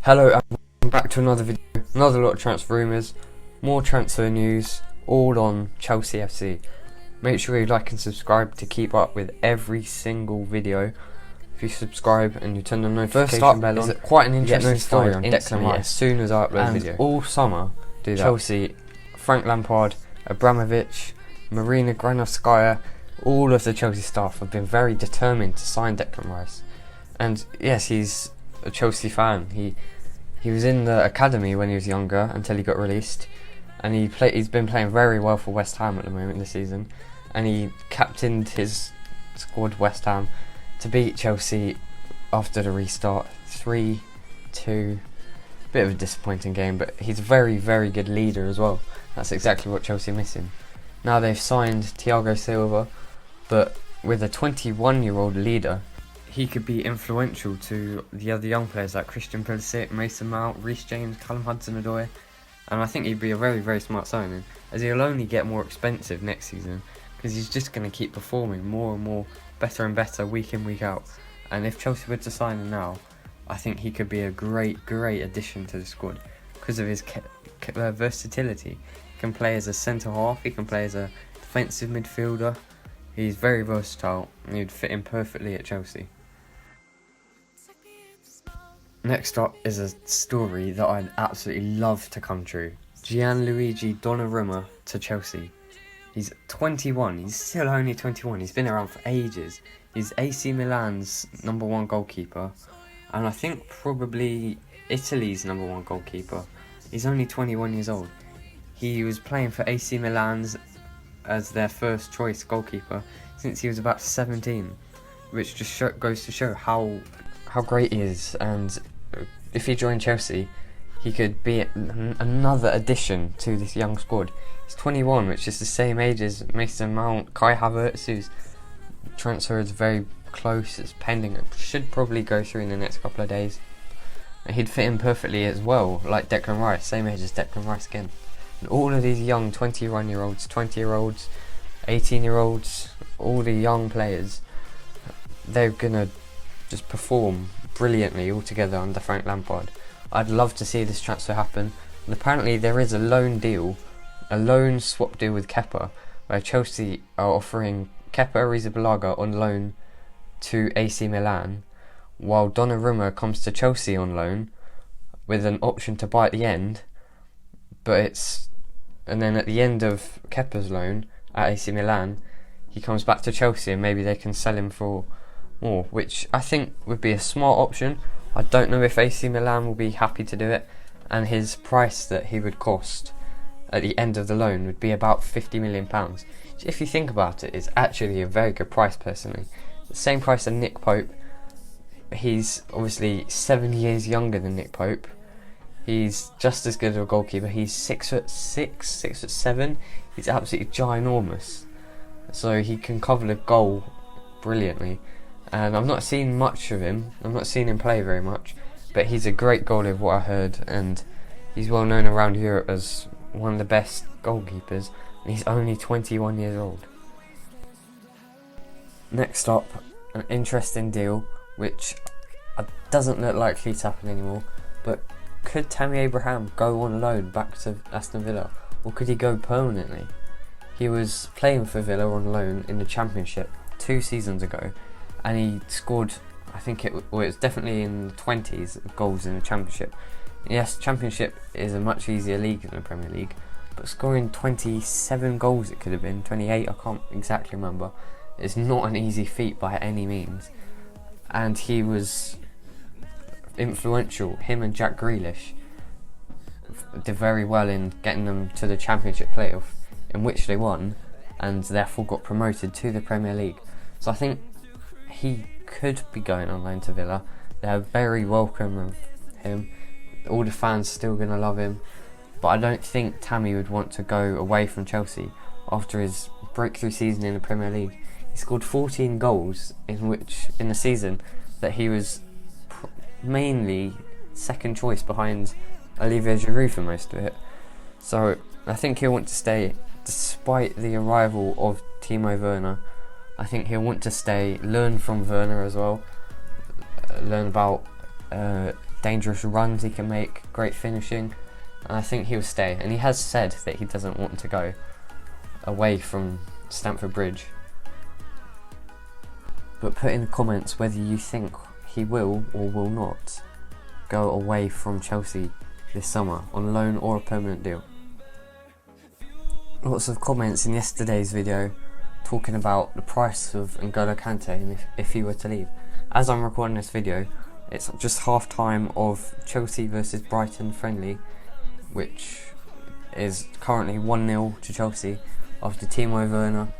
Hello and welcome back to another video, another lot of transfer rumours, more transfer news, all on Chelsea FC. Make sure you like and subscribe to keep up with every single video. If you subscribe and you turn the notification bell on, quite an interesting story on Declan Rice as soon as I upload a video. All summer, Chelsea, Frank Lampard, Abramovich, Marina Granovskaya, all of the Chelsea staff have been very determined to sign Declan Rice. And yes, he's a Chelsea fan. He was in the academy when he was younger until he got released, and he's been playing very well for West Ham at the moment this season, and he captained his squad West Ham to beat Chelsea after the restart 3-2. Bit of a disappointing game, but he's a very, very good leader as well. That's exactly what Chelsea are missing. Now they've signed Thiago Silva, but with a 21-year-old leader, he could be influential to the other young players like Christian Pulisic, Mason Mount, Reece James, Callum Hudson-Odoi, and I think he'd be a very, very smart signing, as he'll only get more expensive next season because he's just going to keep performing more and more, better and better week in, week out. And if Chelsea were to sign him now, I think he could be a great, great addition to the squad because of his versatility. He can play as a centre-half, he can play as a defensive midfielder. He's very versatile and he'd fit in perfectly at Chelsea. Next up is a story that I'd absolutely love to come true. Gianluigi Donnarumma to Chelsea. He's 21, he's still only 21, he's been around for ages. He's AC Milan's #1 goalkeeper, and I think probably Italy's #1 goalkeeper. He's only 21 years old. He was playing for AC Milan's as their first choice goalkeeper since he was about 17, which just goes to show how great he is. And if he joined Chelsea, he could be another addition to this young squad. He's 21, which is the same age as Mason Mount, Kai Havertz, whose transfer is very close, it's pending, it should probably go through in the next couple of days. And he'd fit in perfectly as well, like Declan Rice, same age as Declan Rice again. And all of these young 21-year-olds, 20-year-olds, 18-year-olds, all the young players, they're going to just perform brilliantly all together under Frank Lampard. I'd love to see this transfer happen. And apparently there is a loan swap deal with Kepa, where Chelsea are offering Kepa Arrizabalaga on loan to AC Milan, while Donnarumma comes to Chelsea on loan with an option to buy at the end. And then at the end of Kepa's loan at AC Milan, he comes back to Chelsea and maybe they can sell him for more, which I think would be a smart option. I don't know if AC Milan will be happy to do it, and his price that he would cost at the end of the loan would be about £50 million. Which, if you think about it, is actually a very good price personally. The same price as Nick Pope. He's obviously 7 years younger than Nick Pope. He's just as good as a goalkeeper. He's 6'6", 6'7". He's absolutely ginormous, so he can cover the goal brilliantly. And I've not seen much of him. I've not seen him play very much, but he's a great goalie of what I heard, and he's well known around Europe as one of the best goalkeepers, and he's only 21 years old. Next up, an interesting deal, which doesn't look likely to happen anymore, but could Tammy Abraham go on loan back to Aston Villa, or could he go permanently? He was playing for Villa on loan in the Championship 2 seasons ago, and he scored, I think it was definitely in the 20s goals in the Championship. Yes, Championship is a much easier league than the Premier League, but scoring 27 goals, it could have been 28, I can't exactly remember. It's not an easy feat by any means, and he was influential. Him and Jack Grealish did very well in getting them to the Championship playoff, in which they won, and therefore got promoted to the Premier League. So I think he could be going on loan to Villa. They're very welcome of him. All the fans still going to love him, but I don't think Tammy would want to go away from Chelsea after his breakthrough season in the Premier League. He scored 14 goals in the season that he was mainly second choice behind Olivier Giroud for most of it. So I think he'll want to stay despite the arrival of Timo Werner. I think he'll want to stay, learn from Werner as well, learn about dangerous runs he can make, great finishing, and I think he'll stay. And he has said that he doesn't want to go away from Stamford Bridge. But put in the comments whether you think he will or will not go away from Chelsea this summer on loan or a permanent deal. Lots of comments in yesterday's video talking about the price of N'Golo Kante and if he were to leave. As I'm recording this video, it's just half time of Chelsea versus Brighton friendly, which is currently 1-0 to Chelsea after Timo Werner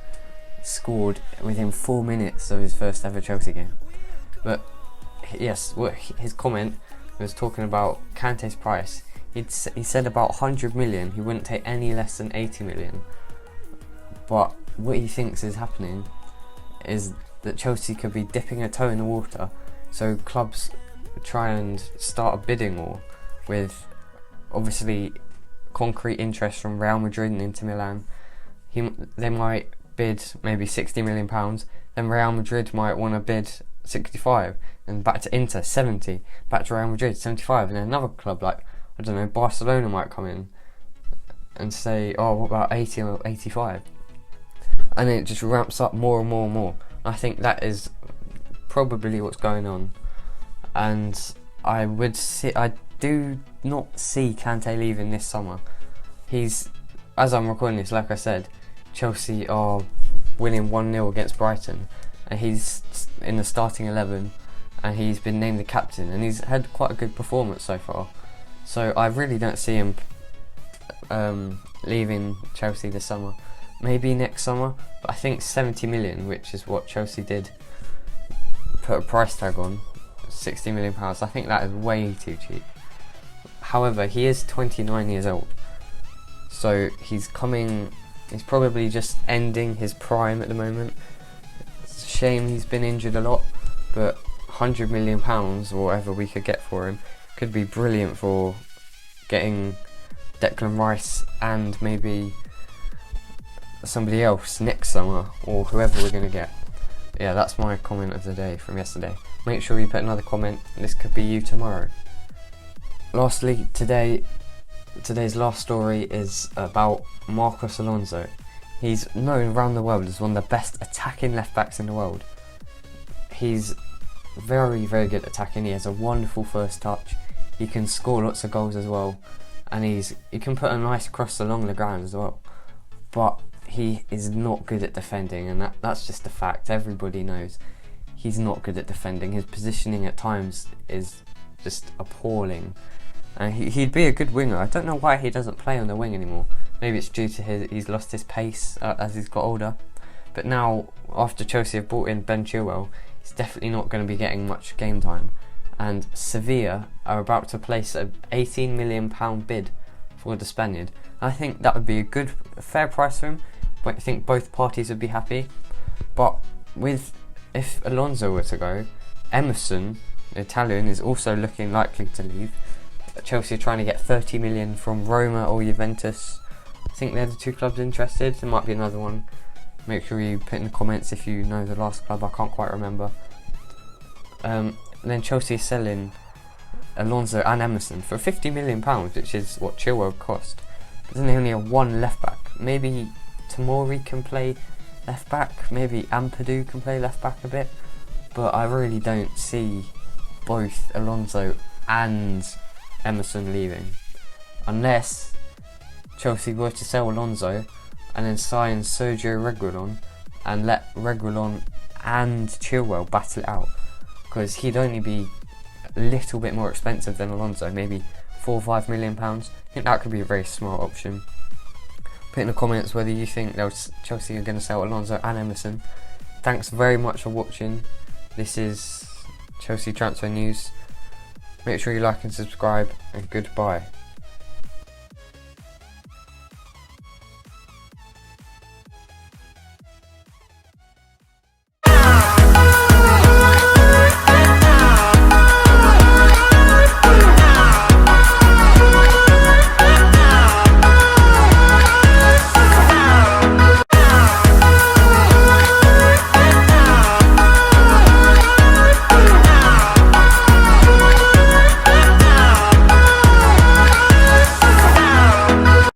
scored within 4 minutes of his first ever Chelsea game. But yes, his comment was talking about Kante's price. He said about 100 million, he wouldn't take any less than 80 million. But what he thinks is happening is that Chelsea could be dipping a toe in the water, so clubs try and start a bidding war with obviously concrete interest from Real Madrid and Inter Milan. They might bid maybe £60 million, then Real Madrid might want to bid 65, and back to Inter 70, back to Real Madrid 75, and then another club like, I don't know, Barcelona might come in and say, oh, what about 80 or 85? And then it just ramps up more and more and more. I think that is probably what's going on, and I do not see Kante leaving this summer. As I'm recording this, like I said, Chelsea are winning 1-0 against Brighton, and he's in the starting 11, and he's been named the captain, and he's had quite a good performance so far. So I really don't see him leaving Chelsea this summer. Maybe next summer, but I think 70 million, which is what Chelsea did put a price tag on, £60 million, I think that is way too cheap. However, he is 29 years old, so he's probably just ending his prime at the moment. It's a shame he's been injured a lot, but £100 million or whatever we could get for him could be brilliant for getting Declan Rice and maybe somebody else next summer, or whoever we're going to get. Yeah, that's my comment of the day from yesterday. Make sure you put another comment, this could be you tomorrow. Lastly, today's last story is about Marcos Alonso. He's known around the world as one of the best attacking left backs in the world. He's very, very good at attacking. He has a wonderful first touch. He can score lots of goals as well, and he can put a nice cross along the ground as well. But he is not good at defending, and that's just a fact. Everybody knows he's not good at defending. His positioning at times is just appalling. And he'd be a good winger. I don't know why he doesn't play on the wing anymore. Maybe it's due to he's lost his pace as he's got older. But now, after Chelsea have brought in Ben Chilwell, he's definitely not going to be getting much game time. And Sevilla are about to place an £18 million bid for the Spaniard. I think that would be a fair price for him. But I think both parties would be happy. But if Alonso were to go, Emerson, the Italian, is also looking likely to leave. Chelsea are trying to get 30 million from Roma or Juventus. I think they're the two clubs interested. There might be another one. Make sure you put in the comments if you know the last club. I can't quite remember. Then Chelsea is selling Alonso and Emerson for £50 million, which is what Chilwell cost. But then they only have one left back. Maybe Tomori can play left back. Maybe Ampadu can play left back a bit. But I really don't see both Alonso and Emerson leaving, unless Chelsea were to sell Alonso and then sign Sergio Reguilon and let Reguilon and Chilwell battle it out, because he'd only be a little bit more expensive than Alonso, maybe £4 or £5 million. I think that could be a very smart option. Put in the comments whether you think Chelsea are going to sell Alonso and Emerson. Thanks very much for watching. This is Chelsea Transfer News. Make sure you like and subscribe, and goodbye.